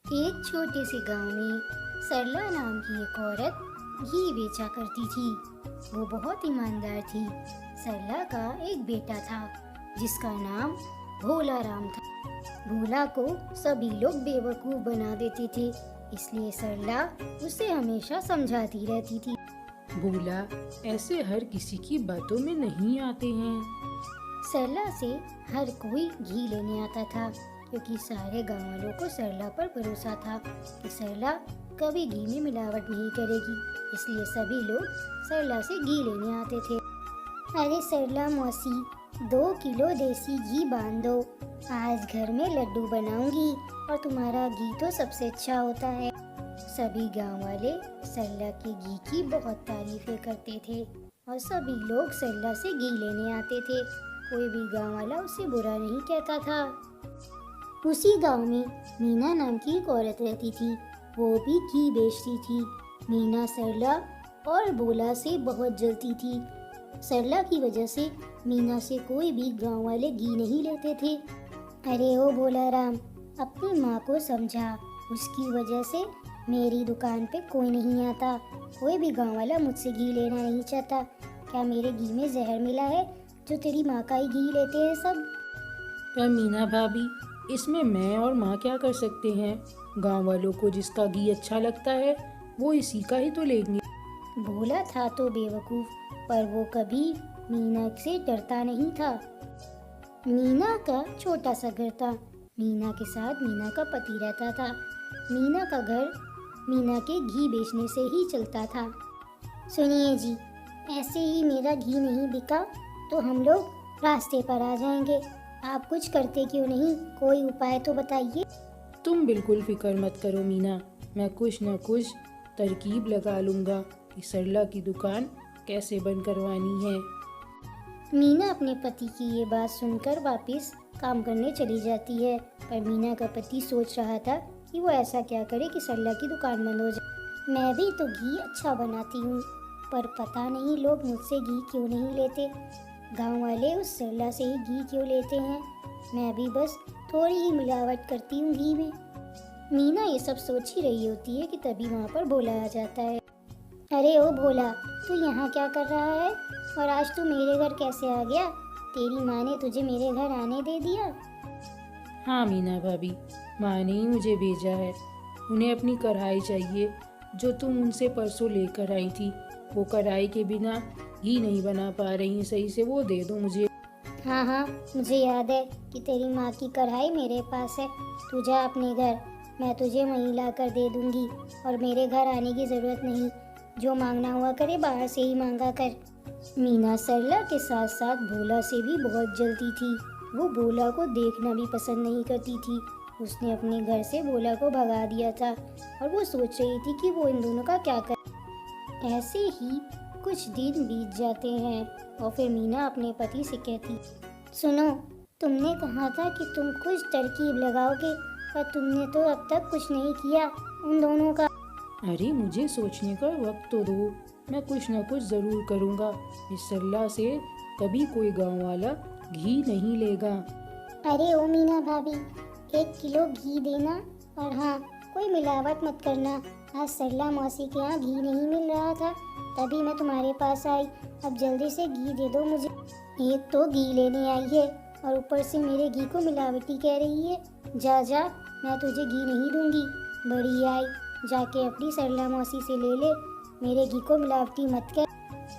एक छोटे से गांव में सरला नाम की एक औरत घी बेचा करती थी। वो बहुत ईमानदार थी। सरला का एक बेटा था जिसका नाम भोला राम था। भोला को सभी लोग बेवकूफ बना देते थे, इसलिए सरला उसे हमेशा समझाती रहती थी। भोला ऐसे हर किसी की बातों में नहीं आते हैं। सरला से हर कोई घी लेने आता था, क्योंकि सारे गांव वालों को सरला पर भरोसा था कि सरला कभी घी में मिलावट नहीं करेगी। इसलिए सभी लोग सरला से घी लेने आते थे। अरे सरला मौसी, 2 किलो देसी घी बांध दो। आज घर में लड्डू बनाऊंगी और तुम्हारा घी तो सबसे अच्छा होता है। सभी गांव वाले सरला के घी की बहुत तारीफें करते थे और सभी लोग सरला से घी लेने आते थे। कोई भी गांव वाला उसे बुरा नहीं कहता था। उसी गांव में मीना नाम की एक औरत रहती थी। वो भी घी बेचती थी। मीना सरला और भोला से बहुत जलती थी। सरला की वजह से मीना से कोई भी गांव वाले घी नहीं लेते थे। अरे ओ भोला राम, अपनी माँ को समझा। उसकी वजह से मेरी दुकान पे कोई नहीं आता। कोई भी गांव वाला मुझसे घी लेना नहीं चाहता। क्या मेरे घी में जहर मिला है जो तेरी माँ का ही घी लेते हैं सब? पर मीना भाभी, इसमें मैं और माँ क्या कर सकते हैं? गांव वालों को जिसका घी अच्छा लगता है वो इसी का ही तो लेंगे। भोला था तो बेवकूफ, पर वो कभी मीना से डरता नहीं था। मीना का छोटा सा घर था। मीना के साथ मीना का पति रहता था। मीना का घर मीना के घी बेचने से ही चलता था। सुनिए जी, ऐसे ही मेरा घी नहीं बिका तो हम लोग रास्ते पर आ जाएंगे। आप कुछ करते क्यों नहीं? कोई उपाय तो बताइए। तुम बिल्कुल फिक्र मत करो मीना, मैं कुछ न कुछ तरकीब लगा लूँगा कि सरला की दुकान कैसे बंद करवानी है। मीना अपने पति की ये बात सुनकर वापस काम करने चली जाती है। पर मीना का पति सोच रहा था कि वो ऐसा क्या करे कि सरला की दुकान बंद हो जाए। मैं भी तो घी अच्छा बनाती हूँ, पर पता नहीं लोग मुझसे घी क्यों नहीं लेते। गांव वाले उस सरला से ही घी क्यों लेते हैं? मैं भी बस थोड़ी ही मिलावट करती हूँ घी में। मीना ये सब सोच ही रही होती है कि तभी वहाँ पर भोला आ जाता है। अरे ओ भोला, तू यहाँ क्या कर रहा है? और आज तू मेरे घर कैसे आ गया? तेरी माँ ने तुझे मेरे घर आने दे दिया? हाँ मीना भाभी, माँ ने ही मुझे भेजा है। उन्हें अपनी कढ़ाई चाहिए जो तुम उनसे परसों लेकर आई थी। वो कढ़ाई के बिना घी नहीं बना पा रही सही से, वो दे दो मुझे। हाँ हाँ, मुझे याद है कि तेरी माँ की कढ़ाई मेरे पास है। तू जा अपने घर, मैं तुझे वहीं ला कर दे दूंगी। और मेरे घर आने की ज़रूरत नहीं, जो मांगना हुआ करे बाहर से ही मांगा कर। मीना सरला के साथ साथ भोला से भी बहुत जलती थी। वो भोला को देखना भी पसंद नहीं करती थी। उसने अपने घर से भोला को भगा दिया था और वो सोच रही थी कि वो इन दोनों का क्या करे। ऐसे ही कुछ दिन बीत जाते हैं और फिर मीना अपने पति से कहती, सुनो, तुमने कहा था कि तुम कुछ तरकीब लगाओगे, पर तुमने तो अब तक कुछ नहीं किया उन दोनों का। अरे मुझे सोचने का वक्त तो दो, मैं कुछ न कुछ ज़रूर करूँगा। इस सरला से कभी कोई गांव वाला घी नहीं लेगा। अरे ओ मीना भाभी, 1 किलो घी देना, और हाँ, कोई मिलावट मत करना। आज सरला मौसी के यहाँ घी नहीं मिल रहा था, तभी मैं तुम्हारे पास आई। अब जल्दी से घी दे दो मुझे। एक तो घी लेने आई है और ऊपर से मेरे घी को मिलावटी कह रही है। जा जा, मैं तुझे घी नहीं दूंगी। बड़ी आई, जाके अपनी सरला मौसी से ले ले। मेरे घी को मिलावटी मत कर।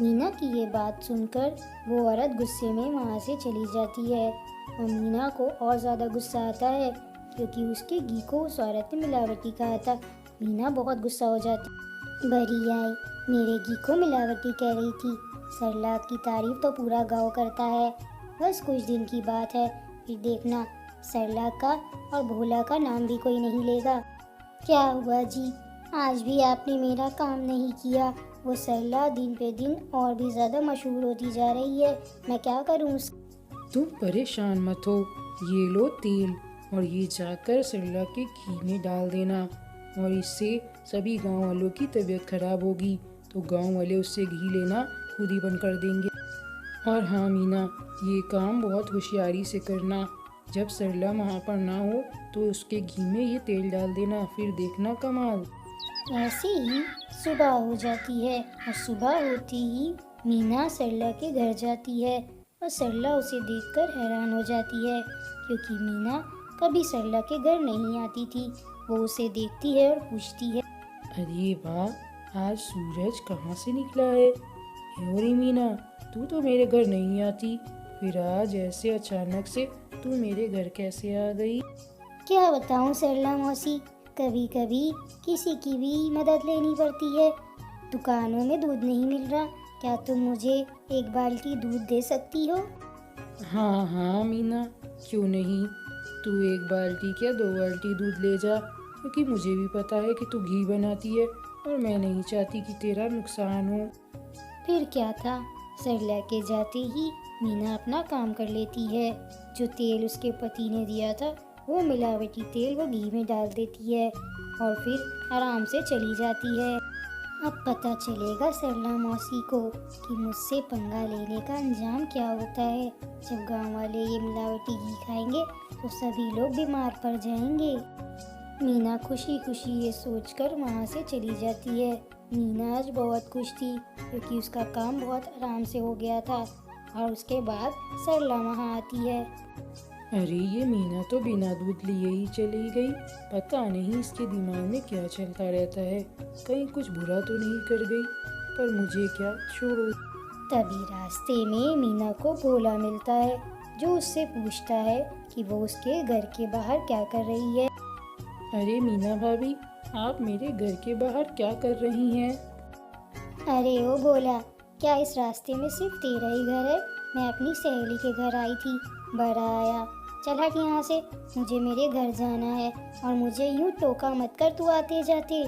मीना की ये बात सुनकर वो औरत गुस्से में वहाँ से चली जाती है और मीना को और ज़्यादा गुस्सा आता है क्योंकि उसके घी को उस औरत ने मिलावटी कहा था। मीना बहुत गुस्सा हो जाती। बड़ी आई, मेरे घी को मिलावटी कह रही थी। सरला की तारीफ तो पूरा गांव करता है। बस कुछ दिन की बात है, फिर देखना सरला का और भोला का नाम भी कोई नहीं लेगा। क्या हुआ जी, आज भी आपने मेरा काम नहीं किया। वो सरला दिन पे दिन और भी ज़्यादा मशहूर होती जा रही है। मैं क्या करूँ? तुम परेशान मत हो, ये लो तेल और ये जाकर सरला के घी में डाल देना, और इससे सभी गांव वालों की तबीयत खराब होगी तो गांव वाले उससे घी लेना खुद ही बंद कर देंगे। और हाँ मीना, ये काम बहुत होशियारी से करना। जब सरला वहाँ पर ना हो तो उसके घी में ये तेल डाल देना, फिर देखना कमाल। ऐसे ही सुबह हो जाती है और सुबह होते ही मीना सरला के घर जाती है और सरला उसे देखकर हैरान हो जाती है क्योंकि मीना कभी सरला के घर नहीं आती थी। वो उसे देखती है और पूछती है, अरे वाह, आज सूरज कहाँ से निकला है? रे मीना, तू तो मेरे घर नहीं आती, फिर आज ऐसे अचानक से तू मेरे घर कैसे आ गई? क्या बताऊँ सरला मौसी, कभी कभी किसी की भी मदद लेनी पड़ती है। दुकानों में दूध नहीं मिल रहा, क्या तुम मुझे एक बाल्टी दूध दे सकती हो? हाँ हाँ मीना, क्यों नहीं। तू एक बाल्टी क्या 2 बाल्टी दूध ले जा, क्योंकि मुझे भी पता है कि तू घी बनाती है और मैं नहीं चाहती कि तेरा नुकसान हो। फिर क्या था, सरला के जाते ही मीना अपना काम कर लेती है। जो तेल उसके पति ने दिया था वो मिलावटी तेल वो घी में डाल देती है और फिर आराम से चली जाती है। अब पता चलेगा सरला मौसी को कि मुझसे पंगा लेने का अंजाम क्या होता है। जब गांव वाले ये मिलावटी घी खाएंगे तो सभी लोग बीमार पड़ जाएंगे। मीना खुशी खुशी ये सोचकर वहाँ से चली जाती है। मीना आज बहुत खुश थी क्योंकि उसका काम बहुत आराम से हो गया था। और उसके बाद सरला वहाँ आती है। अरे ये मीना तो बिना दूध लिए ही चली गई, पता नहीं इसके दिमाग में क्या चलता रहता है, कहीं कुछ बुरा तो नहीं कर गई। पर मुझे क्या, छोड़ो। तभी रास्ते में मीना को भोला मिलता है जो उससे पूछता है कि वो उसके घर के बाहर क्या कर रही है। अरे मीना भाभी, आप मेरे घर के बाहर क्या कर रही हैं? अरे ओ भोला, क्या इस रास्ते में सिर्फ तेरा ही घर है? मैं अपनी सहेली के घर आई थी, बड़ा आया। चल हट यहाँ से, मुझे मेरे घर जाना है और मुझे यूं टोका मत कर तू आते जाते।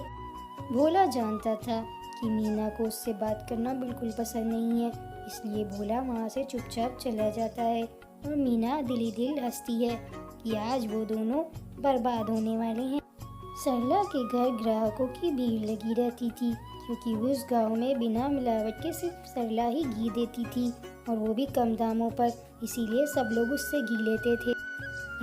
भोला जानता था कि मीना को उससे बात करना बिल्कुल पसंद नहीं है, इसलिए भोला वहाँ से चुपचाप चला जाता है और मीना दिली दिल हंसती है कि आज वो दोनों बर्बाद होने वाले हैं। सरला के घर ग्राहकों की भीड़ लगी रहती थी क्योंकि उस गांव में बिना मिलावट के सिर्फ सरला ही घी देती थी और वो भी कम दामों पर, इसीलिए सब लोग उससे घी लेते थे।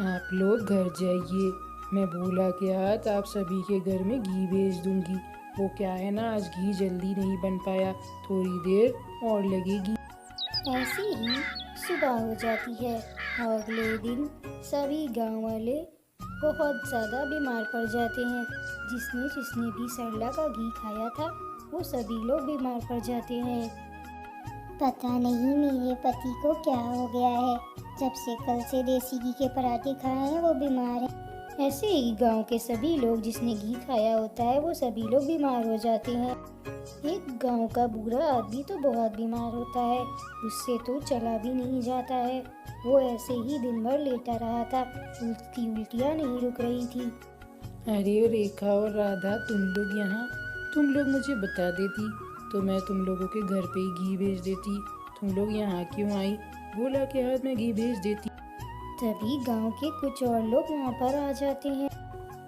आप लोग घर जाइए, मैं भोला के हाथ आप सभी के घर में घी भेज दूंगी। वो क्या है ना, आज घी जल्दी नहीं बन पाया, थोड़ी देर और लगेगी। ऐसे ही सुबह हो जाती है और अगले दिन सभी गांव वाले बहुत ज़्यादा बीमार पड़ जाते हैं। जिसने जिसने भी सरला का घी खाया था वो सभी लोग बीमार पड़ जाते हैं। पता नहीं मेरे पति को क्या हो गया है, जब से कल से देसी घी के पराठे खाए हैं वो बीमार है। ऐसे ही गांव के सभी लोग जिसने घी खाया होता है वो सभी लोग बीमार हो जाते हैं। एक गांव का बूढ़ा आदमी तो बहुत बीमार होता है, उससे तो चला भी नहीं जाता है। वो ऐसे ही दिन भर लेटा रहा था, उल्टियाँ नहीं रुक रही थी। अरे रेखा और राधा, तुम लोग यहाँ, तुम लोग मुझे बता देती तो मैं तुम लोगों के घर पे ही घी भेज देती। तुम लोग यहाँ क्यों आई? भोला के हाथ में घी भेज देती। तभी गांव के कुछ और लोग वहाँ पर आ जाते हैं।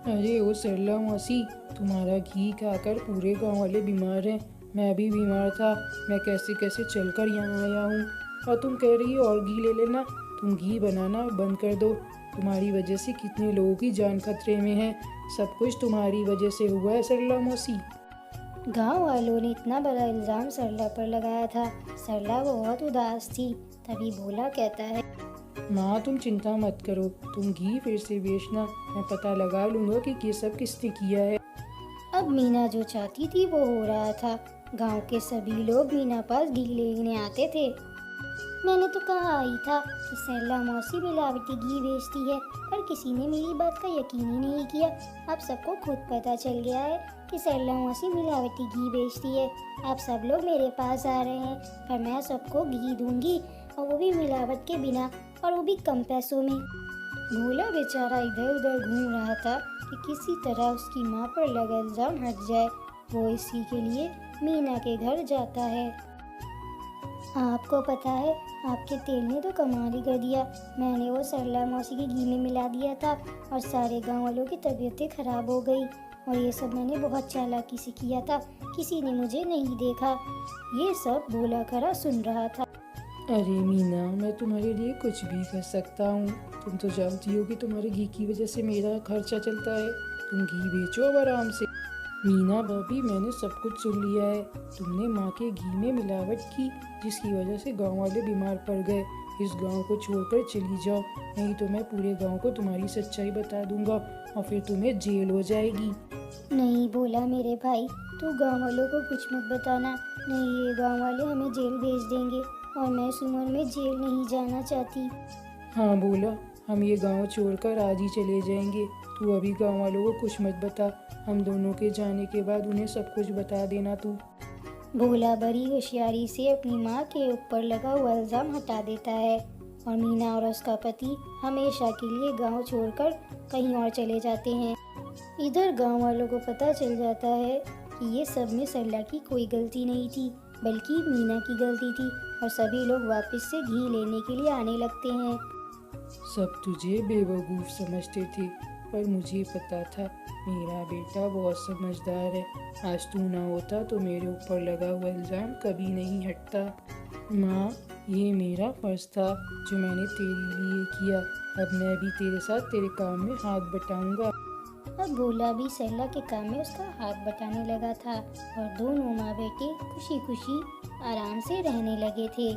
अरे ओ सरला मौसी, तुम्हारा घी खाकर पूरे गांव वाले बीमार हैं। मैं भी बीमार था, मैं कैसे कैसे चलकर यहाँ आया हूँ और तुम कह रही हो और घी ले लेना। तुम घी बनाना बंद कर दो, तुम्हारी वजह से कितने लोगों की जान खतरे में है। सब कुछ तुम्हारी वजह से हुआ है सरला मौसी। गांव वालों ने इतना बड़ा इल्जाम सरला पर लगाया था। सरला बहुत उदास थी। तभी भोला कहता है, माँ तुम चिंता मत करो, तुम घी फिर से बेचना, मैं पता लगा लूँगा कि ये सब किसने किया है। अब मीना जो चाहती थी वो हो रहा था। गांव के सभी लोग मीना पास घी लेने आते थे। मैंने तो कहा ही था कि सरला मौसी मिलावटी घी बेचती है, पर किसी ने मेरी बात का यकीन ही नहीं किया। अब सबको खुद पता चल गया है कि सरला मौसी मिलावटी घी बेचती है। अब सब लोग मेरे पास आ रहे हैं, पर मैं सबको घी दूंगी और वो भी मिलावट के बिना, और वो भी कम पैसों में। भोला बेचारा इधर उधर घूम रहा था कि किसी तरह उसकी माँ पर लगा इल्जाम हट जाए। वो इसी के लिए मीना के घर जाता है। आपको पता है, आपके तेल ने तो कमाल ही कर दिया। मैंने वो सरला मौसी के घी में मिला दिया था और सारे गांव वालों की तबीयतें खराब हो गई। और ये सब मैंने बहुत चालाकी से किया था, किसी ने मुझे नहीं देखा। ये सब भोला खरा सुन रहा था। अरे मीना, मैं तुम्हारे लिए कुछ भी कर सकता हूँ। तुम तो जानती हो कि तुम्हारे घी की वजह से मेरा खर्चा चलता है। तुम घी बेचो अब आराम से। मीना भाभी, मैंने सब कुछ सुन लिया है। तुमने माँ के घी में मिलावट की, जिसकी वजह से गांव वाले बीमार पड़ गए। इस गांव को छोड़कर चली जाओ, नहीं तो मैं पूरे गांव को तुम्हारी सच्चाई बता दूंगा और फिर तुम्हें जेल हो जाएगी। नहीं बोला मेरे भाई, तू गांव वालों को कुछ मत बताना, नहीं ये गांव वाले हमें जेल भेज देंगे और मैं इस उम्र में जेल नहीं जाना चाहती। हाँ बोला, हम ये गांव छोड़कर आज ही चले जाएंगे। तू अभी गांव वालों को कुछ मत बता। हम दोनों के जाने के बाद उन्हें सब कुछ बता देना तू। भोला बड़ी होशियारी से अपनी माँ के ऊपर लगा हुआ इल्जाम हटा देता है और मीना और उसका पति हमेशा के लिए गांव छोड़कर कहीं और चले जाते हैं। इधर गांव वालों को पता चल जाता है कि ये सब में सरला की कोई गलती नहीं थी, बल्कि मीना की गलती थी और सभी लोग वापस से घी लेने के लिए आने लगते हैं। सब तुझे बेवकूफ़ समझते थे, पर मुझे पता था मेरा बेटा बहुत समझदार है। आज तू ना होता तो मेरे ऊपर लगा हुआ इल्ज़ाम कभी नहीं हटता। माँ, ये मेरा फर्ज था जो मैंने तेरे लिए किया। अब मैं भी तेरे साथ तेरे काम में हाथ बटाऊंगा। अब भोला भी सरला के काम में उसका हाथ बटाने लगा था और दोनों माँ बेटे खुशी खुशी आराम से रहने लगे थे।